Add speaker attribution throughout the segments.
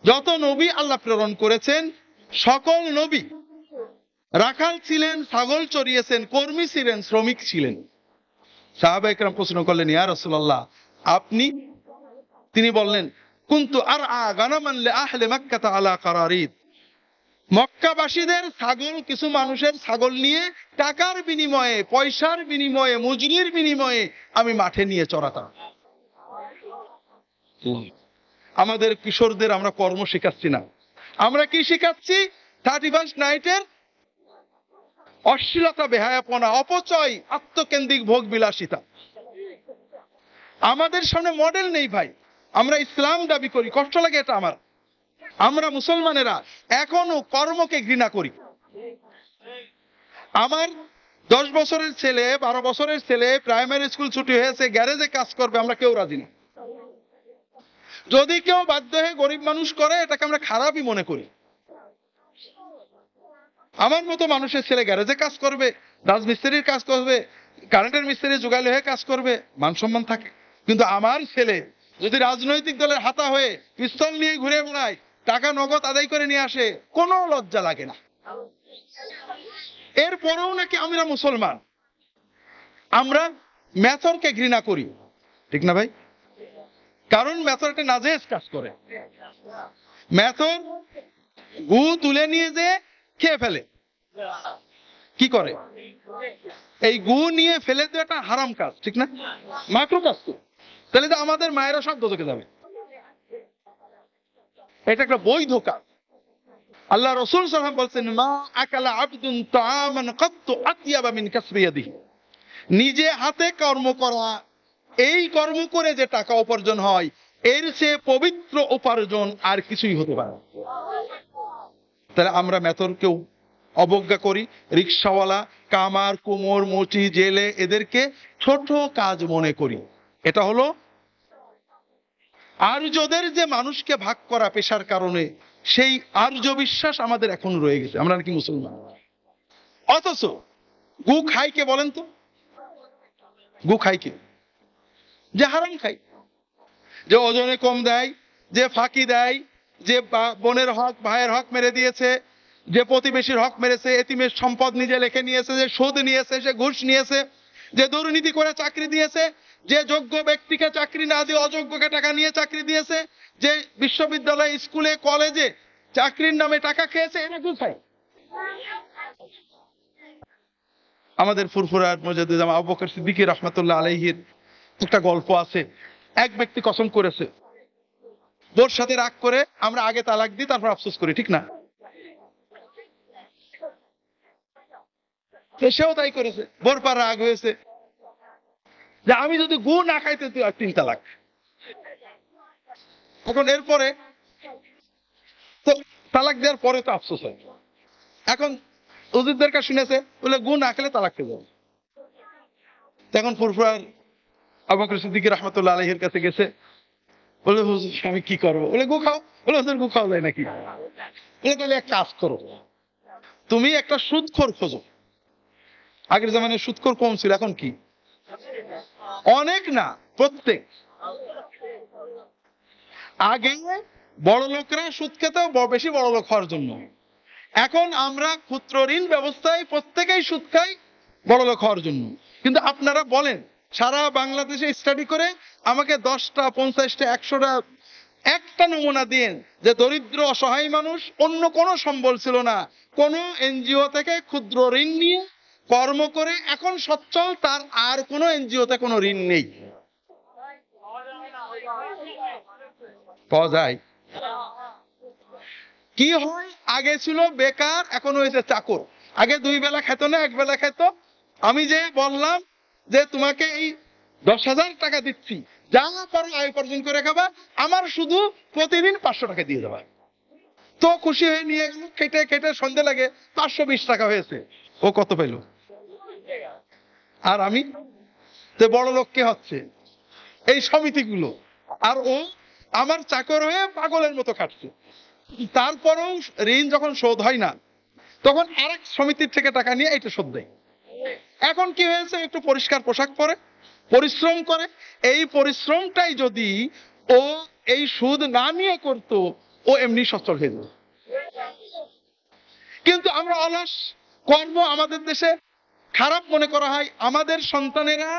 Speaker 1: যত নবী আল্লাহ প্রেরণ করেছেন সকল নবী রাখাল ছিলেন, ছাগল চড়িয়েছেন, কর্মী ছিলেন, শ্রমিক ছিলেন। সাহাবা একরাম প্রশ্ন করলেন, ইয়া রাসূলুল্লাহ আপনি? তিনি বললেন, কুনতু আরআ গানামান লিআহলি মক্কা আলা কারারিদ। মক্কাবাসীদের ছাগল, কিছু মানুষের ছাগল নিয়ে টাকার বিনিময়ে, পয়সার বিনিময়ে, মজুরির বিনিময়ে আমি মাঠে নিয়ে চড়াতাম। আমাদের কিশোরদের আমরা কর্ম শেখাচ্ছি না, আমরা কি শেখাচ্ছি? 31st নাইটের অশ্লীলতা, বেহায়াপনা, অপচয়, আত্মকেন্দ্রিক ভোগ বিলাসিতা। আমাদের সামনে মডেল নেই ভাই। আমরা ইসলাম দাবি করি, কষ্ট লাগে এটা আমার। আমরা মুসলমানেরা এখনো কর্মকে ঘৃণা করি। আমার 10 বছরের ছেলে, 12 বছরের ছেলে প্রাইমারি স্কুল ছুটি হয়েছে, গ্যারেজে কাজ করবে, আমরা কেউ রাজি না। যদি কেউ বাধ্য হয়ে গরিব মানুষ করে, এটাকে আমরা খারাপই মনে করি। আমার মতো মানুষের ছেলে গ্যারেজে কাজ করবে, রাজমিস্ত্রির কাজ করবে, কারেন্টের মিস্ত্রি জোগালি হয়ে কাজ করবে, মান সম্মান থাকে। কিন্তু আমার ছেলে যদি রাজনৈতিক দলের হাতা হয়ে পিস্তল নিয়ে ঘুরে বেড়ায়, টাকা নগদ আদায় করে নিয়ে আসে, কোনো লজ্জা লাগে না। এরপরেও নাকি আমরা মুসলমান। আমরা মেথরকে ঘৃণা করি, ঠিক না ভাই? কারণ মেথর একটা নাজেজ কাজ করে। মেথর গু তুলে নিয়ে যে খেয়ে ফেলে। কি করে? এই গু নিয়ে ফেলে তো একটা হারাম কাজ, ঠিক না? মাকরু কাজ তো। তাহলে তো আমাদের মায়েরা সব দোজখে যাবে। এটা একটা বৈধ কাজ। আল্লাহ রাসূল সাল্লাল্লাহু আলাইহি ওয়াসাল্লাম বলছেন, মা আকালা আবদুন তাআমান কাত্তু আতিয়াবা মিন কাসবি ইয়াদিহি। নিজে হাতে কর্ম করা, এই কর্ম করে যে টাকা উপার্জন হয়, এর চেয়ে পবিত্র উপার্জন আর কিছুই হতে পারে না। তাহলে আমরা মেথরকেও অবজ্ঞা করি। রিকশাওয়ালা, কামার, কুমোর, মুচি, জেলে, এদেরকে ছোট কাজ মনে করি। এটা হলো আর্যদের যে মানুষকে ভাগ করা পেশার কারণে, সেই আর্য বিশ্বাস আমাদের এখন রয়ে গেছে। আমরা নাকি মুসলমান, অথচ গু খাই কে বলেন তো? গু খাই কে? যে হারাম খাই, যে ওজনে কম দেয়, যে ফাঁকি দেয়, যে বোনের হক, ভাইয়ের হক মেরে দিয়েছে, যে প্রতিবেশীর হক মেরেছে, এতিমের সম্পদ নিজে লেখে নিয়েছে, যে সুদ নিয়েছে, সে ঘুষ নিয়েছে, যে দুর্নীতি করে চাকরি দিয়েছে, যে যোগ্য ব্যক্তিকে চাকরি না দিয়ে অযোগ্যকে টাকা নিয়ে চাকরি দিয়েছে, যে বিশ্ববিদ্যালয়, স্কুলে, কলেজে চাকরির নামে টাকা খেয়েছে, এরা কোথায়? আমাদের ফুরফুরার মুজাদ্দিদ আবু বকর সিদ্দিকী রাহমাতুল্লাহ আলাইহির একটা গল্প আছে। এক ব্যক্তি কসম করেছে, বোর সাথে রাগ করে আমরা আগে তালাক দিই, তারপর আফসোস করি, ঠিক না? সেও তাই করেছে। বোর পর রাগ হয়েছে যে আমি যদি গু না খাইতে, তুই 3 তালাক। এখন এরপরে তো তালাক দেওয়ার পরে তো আফসোস হয়। এখন হুজুরদের কাছে শুনেছে, বলে গু না খেলে তালাক খেয়ে যাবে। তখন ফুরফুরার আবু বকর সিদ্দিকী রাহমাতুল্লাহ আলাইহির কাছে গেছে, বলে হুজুর আমি কি করবো? বলে গু খাও। বলে হুজুর গু খাওয়া যায় নাকি? বলে তাহলে এক কাজ করো, তুমি একটা সুদখোর খোঁজো। আগের জামানায় সুদখোর কম ছিল, এখন কি অনেক না, প্রত্যেক। আগে বড় লোকরা সুদ খেত বেশি বড় লোক হওয়ার জন্য। এখন আমরা ক্ষুদ্র ঋণ ব্যবস্থায় প্রত্যেকেই সুদ খাই বড় লোক হওয়ার জন্য। কিন্তু আপনারা বলেন, সারা বাংলাদেশে স্টাডি করে আমাকে 10টা, 50টা, 100টা একটা নমুনা দিন যে দরিদ্র অসহায় মানুষ, অন্য কোনো সম্বল ছিল না, কোনো এনজিও থেকে ক্ষুদ্র ঋণ নিয়ে কর্ম করে এখন সচ্ছল, তার আর কোনো এনজিওতে কোনো ঋণ নেই। পাওয়া যায়? কি হয়? আগে ছিল বেকার, এখন হয়েছে চাকর। আগে 2 বেলা খেত না, 1 বেলা খেত। আমি যে বললাম যে তোমাকে এই 10,000 টাকা দিচ্ছি, যা পারো আয় উপার্জন করে খাবা, আমার শুধু প্রতিদিন 500 টাকা দিয়ে দেবা। তো খুশি হয়ে নিয়ে গেল, খেটে খেটে সন্ধে লাগে 520 টাকা হয়েছে। ও কত পেল? আর আমি তো বড় লোক কে হচ্ছে? এই সমিতিগুলো। আর ও আমার চাকর হয়ে পাগলের মতো খাটছে। তারপরেও ঋণ যখন শোধ হয় না, তখন আরেক সমিতির থেকে টাকা নিয়ে এটা শোধ দেয়। এখন কি হয়েছে? একটু পরিষ্কার পোশাক পরে পরিশ্রম করে। এই পরিশ্রমটাই যদি ও এই সুদ না নিয়ে করত, ও এমনি সচ্ছল হয়ে যাবে। কিন্তু আমরা অলস, কর্ম আমাদের দেশে খারাপ মনে করা হয়। আমাদের সন্তানেরা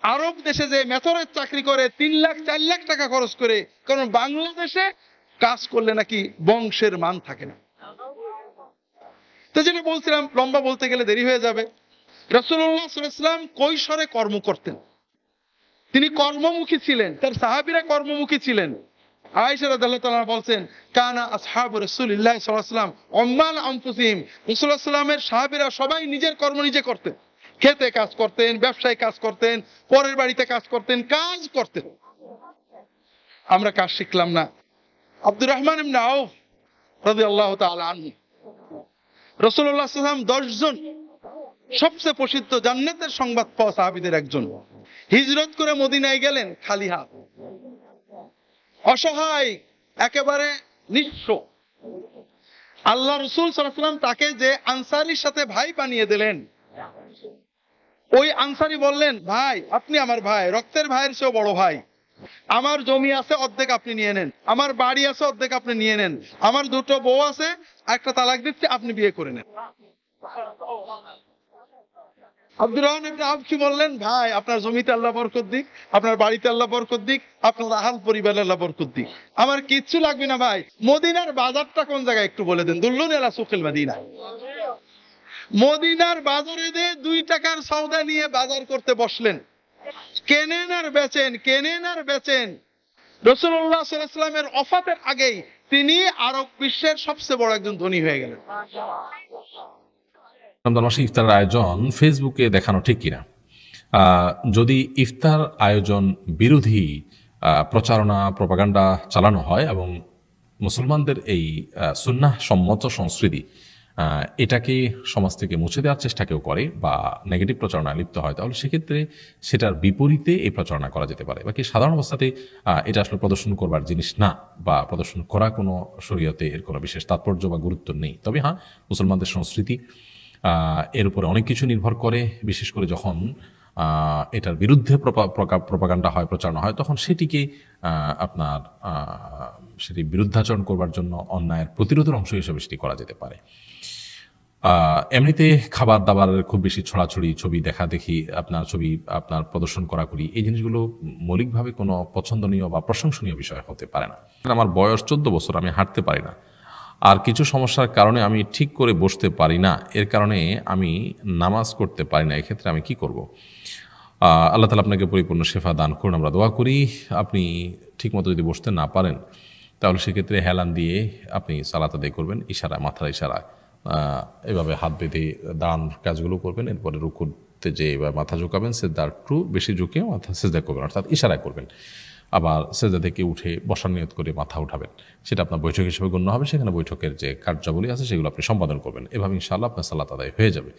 Speaker 1: আরব দেশে যে মেথরের চাকরি করে 3 লাখ 4 লাখ টাকা খরচ করে, কারণ বাংলাদেশে কাজ করলে নাকি বংশের মান থাকে না। তো যেটা বলছিলাম, লম্বা বলতে গেলে দেরি হয়ে যাবে। রাসূলুল্লাহ সাল্লাল্লাহু আলাইহি ওয়াসাল্লাম কৈশোরে কর্ম করতেন, তিনি কর্মমুখী ছিলেন, তার সাহাবীরা কর্মমুখী ছিলেন। আয়েশা রাদিয়াল্লাহু তাআলা বলছেন, কানা আসহাবু রাসূলিল্লাহ সাল্লাল্লাহু আলাইহি ওয়াসাল্লাম উম্মাল আনফুসিহিম, রাসূলুল্লাহ সাল্লাল্লাহু আলাইহি ওয়াসাল্লামের সাহাবীরা সবাই নিজের কর্ম নিজে করতেন। খেতে কাজ করতেন, ব্যবসায় কাজ করতেন, পরের বাড়িতে কাজ করতেন, কাজ করতেন। আমরা কাজ শিখলাম না। আব্দুর রহমান ইবনে আউফ রাদিয়াল্লাহু তাআলা আনহু, রাসূলুল্লাহ সাল্লাল্লাহু আলাইহি ওয়াসাল্লাম 10 জন সবচেয়ে প্রসিদ্ধ জান্নাতের সংবাদ পাওয়া সাহাবীদের একজন, হিজরত করে মদিনায় গেলেন খালি হাত, অসহায়, একেবারে নিঃস্ব। আল্লাহ রাসূল সাল্লাল্লাহু আলাইহি ওয়াসাল্লাম তাকে যে আনসারীর সাথে ভাই বানিয়ে দিলেন, ওই আনসারী বললেন, ভাই আপনি আমার ভাই, রক্তের ভাইয়ের চেয়েও বড় ভাই। আমার জমি আছে, অর্ধেক আপনি নিয়ে নেন। আমার বাড়ি আছে, অর্ধেক আপনি নিয়ে নেন। আমার 2টো বউ আছে, একটা তালাক দিচ্ছি, আপনি বিয়ে করে নেন। আব্দুর রহমান ইবনে আউফ কি বললেন, ভাই আপনার জমিতে আল্লাহ বরকত দিক, আপনার বাড়িতে আল্লাহ বরকত দিক, আপনার আহাল পরিবারে আল্লাহ বরকত দিক, আমার কিচ্ছু লাগবে না ভাই। মদিনার বাজারটা কোন জায়গায় একটু বলে দেন। দুল্লুন আলা সুকিল মদিনা, মদিনার বাজারে দিয়ে 2 টাকার সওদা নিয়ে বাজার করতে বসলেন, কেনেন আর বেচেন, কেনেন আর বেচেন। রাসূলুল্লাহ সাল্লাল্লাহু আলাইহি ওয়াসাল্লামের ওফাতের আগেই তিনি আরব বিশ্বের সবচেয়ে বড় একজন ধনী হয়ে গেলেন।
Speaker 2: রমজান মাসে ইফতারের আয়োজন ফেসবুকে দেখানো ঠিক কিনা? যদি ইফতার আয়োজন বিরোধী প্রচারণা প্রপাগান্ডা চালানো হয় এবং মুসলমানদের এই সুন্নাহ সম্মত সংস্কৃতি এটাকে সমাজ থেকে মুছে দেওয়ার চেষ্টা কেউ করে বা নেগেটিভ প্রচারণায় লিপ্ত হয়, তাহলে সেক্ষেত্রে সেটার বিপরীতে এই প্রচারণা করা যেতে পারে। বাকি সাধারণ অবস্থাতে এটা আসলে প্রদর্শন করবার জিনিস না, বা প্রদর্শন করা কোনো শরীয়তে এর কোনো বিশেষ তাৎপর্য বা গুরুত্ব নেই। তবে হ্যাঁ, মুসলমানদের সংস্কৃতি এর উপরে অনেক কিছু নির্ভর করে। বিশেষ করে যখন এটার বিরুদ্ধে প্রপাগান্ডা হয়, প্রচারণা হয়, তখন সেটিকে আপনার সেটি বিরুদ্ধাচরণ করবার জন্য অন্যায়ের প্রতিরোধের অংশ হিসেবে সেটি করা যেতে পারে। এমনিতে খাবার দাবারের খুব বেশি ছড়াছড়ি, ছবি দেখা দেখি, আপনার প্রদর্শন করি, এই জিনিসগুলো মৌলিকভাবে কোনো পছন্দনীয় বা প্রশংসনীয় বিষয় হতে পারে না। আমার বয়স 14 বছর, আমি হাঁটতে পারি না, আর কিছু সমস্যার কারণে আমি ঠিক করে বসতে পারি না, এর কারণে আমি নামাজ করতে পারি না। এক্ষেত্রে আমি কি করব? আল্লাহ তাআলা আপনাকে পরিপূর্ণ শেফা দান করুন, আমরা দোয়া করি। আপনি ঠিকমতো যদি বসতে না পারেন, তাহলে সেক্ষেত্রে হেলান দিয়ে আপনি সালাত আদায় করবেন, ইশারা, মাথার ইশারা, এভাবে হাত বেঁধে দাঁড়ানোর কাজগুলো করবেন। এরপরে রুকুতে যে এবার মাথা ঝুঁকাবেন, সেজদা একটু বেশি ঝুঁকে মাথা সেজদা করবেন, অর্থাৎ ইশারা করবেন। আবার সেজদা থেকে উঠে বসার নিয়ত করে মাথা উঠাবেন, সেটা আপনার বৈঠক হিসেবে গণ্য হবে। সেখানে বৈঠকের যে কার্যাবলী আছে সেগুলো আপনি সম্পাদন করবেন। এভাবে ইনশাআল্লাহ আপনার সালাত আদায় হয়ে যাবে।